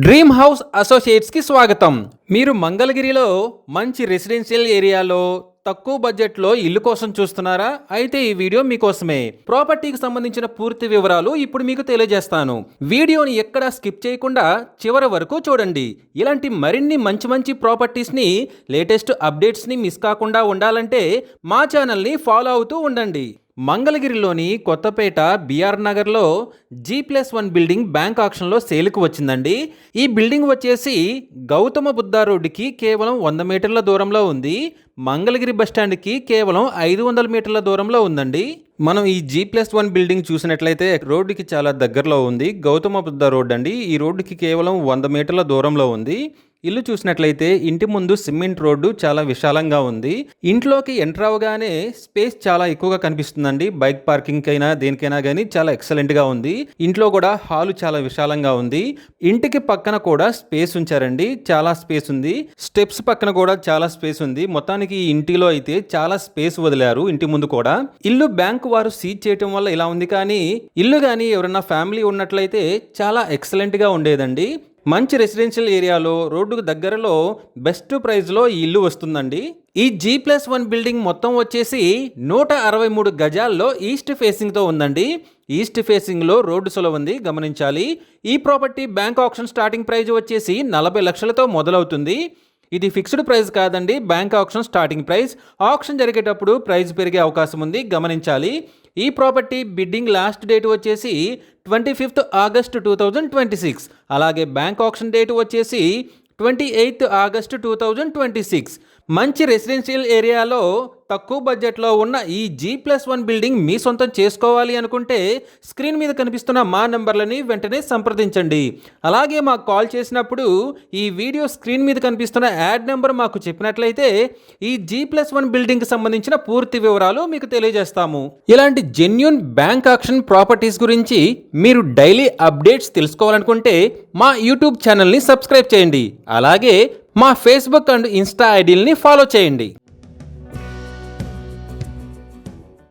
Dream house associates కి స్వాగతం. మీరు మంగళగిరిలో మంచి రెసిడెన్షియల్ ఏరియాలో తక్కువ బడ్జెట్లో ఇల్లు కోసం చూస్తున్నారా? అయితే ఈ వీడియో మీకోసమే. ప్రాపర్టీకి సంబంధించిన పూర్తి వివరాలు ఇప్పుడు మీకు తెలియజేస్తాను. వీడియోని ఎక్కడా స్కిప్ చేయకుండా చివరి వరకు చూడండి. ఇలాంటి మరిన్ని మంచి ప్రాపర్టీస్ని, లేటెస్ట్ అప్డేట్స్ని మిస్ కాకుండా ఉండాలంటే మా ఛానల్ని ఫాలో అవుతూ ఉండండి. మంగళగిరిలోని కొత్తపేట బిఆర్ నగర్లో G+1 బిల్డింగ్ బ్యాంక్ ఆక్షన్లో సేల్కి వచ్చిందండి. ఈ బిల్డింగ్ వచ్చేసి గౌతమ బుద్ధ రోడ్డుకి కేవలం 100 మీటర్ల దూరంలో ఉంది. మంగళగిరి బస్టాండ్కి కేవలం 500 మీటర్ల దూరంలో ఉందండి. మనం ఈ G+1 బిల్డింగ్ చూసినట్లయితే రోడ్డుకి చాలా దగ్గరలో ఉంది. గౌతమ బుద్ధ రోడ్ అండి. ఈ రోడ్డుకి కేవలం 100 మీటర్ల దూరంలో ఉంది. ఇల్లు చూసినట్లయితే ఇంటి ముందు సిమెంట్ రోడ్డు చాలా విశాలంగా ఉంది. ఇంట్లోకి ఎంటర్ అవగానే స్పేస్ చాలా ఎక్కువగా కనిపిస్తుందండి. బైక్ పార్కింగ్ అయినా దేనికైనా కానీ చాలా ఎక్సలెంట్గా ఉంది. ఇంట్లో కూడా హాలు చాలా విశాలంగా ఉంది. ఇంటికి పక్కన కూడా స్పేస్ ఉంచారండి. చాలా స్పేస్ ఉంది. స్టెప్స్ పక్కన కూడా చాలా స్పేస్ ఉంది. మొత్తానికి ఈ ఇంటిలో అయితే చాలా స్పేస్ వదిలారు. ఇంటి ముందు కూడా ఇల్లు బ్యాంకు వారు సీజ్ చేయటం వల్ల ఇలా ఉంది. కానీ ఇల్లు కానీ ఎవరైనా ఫ్యామిలీ ఉన్నట్లయితే చాలా ఎక్సలెంట్గా ఉండేదండి. మంచి రెసిడెన్షియల్ ఏరియాలో రోడ్డుకు దగ్గరలో బెస్ట్ ప్రైస్లో ఈ ఇల్లు వస్తుందండి. ఈ G+1 బిల్డింగ్ మొత్తం వచ్చేసి 163 గజాల్లో ఈస్ట్ ఫేసింగ్తో ఉందండి. ఈస్ట్ ఫేసింగ్లో రోడ్డు సులభ ఉంది, గమనించాలి. ఈ property bank auction starting price వచ్చేసి 40 లక్షలతో మొదలవుతుంది. ఇది ఫిక్స్డ్ ప్రైస్ కాదండి, bank auction starting price. Auction జరిగేటప్పుడు ప్రైస్ పెరిగే అవకాశం ఉంది, గమనించాలి. ఈ ప్రాపర్టీ బిడ్డింగ్ లాస్ట్ డేట్ వచ్చేసి 25 ఆగస్టు 2026. అలాగే బ్యాంక్ ఆక్షన్ డేట్ వచ్చేసి 28 ఆగస్టు 2026. మంచి రెసిడెన్షియల్ ఏరియాలో తక్కువ బడ్జెట్లో ఉన్న ఈ G+1 బిల్డింగ్ మీ సొంతం చేసుకోవాలి అనుకుంటే స్క్రీన్ మీద కనిపిస్తున్న మా నెంబర్లని వెంటనే సంప్రదించండి. అలాగే మాకు కాల్ చేసినప్పుడు ఈ వీడియో స్క్రీన్ మీద కనిపిస్తున్న యాడ్ నెంబర్ మాకు చెప్పినట్లయితే ఈ G+1 బిల్డింగ్కి సంబంధించిన పూర్తి వివరాలు మీకు తెలియజేస్తాము. ఇలాంటి జెన్యూన్ బ్యాంక్ ఆక్షన్ ప్రాపర్టీస్ గురించి మీరు డైలీ అప్డేట్స్ తెలుసుకోవాలనుకుంటే మా యూట్యూబ్ ఛానల్ని సబ్స్క్రైబ్ చేయండి. అలాగే మా ఫేస్బుక్ అండ్ ఇన్స్టా ఐడీలని ఫాలో చేయండి.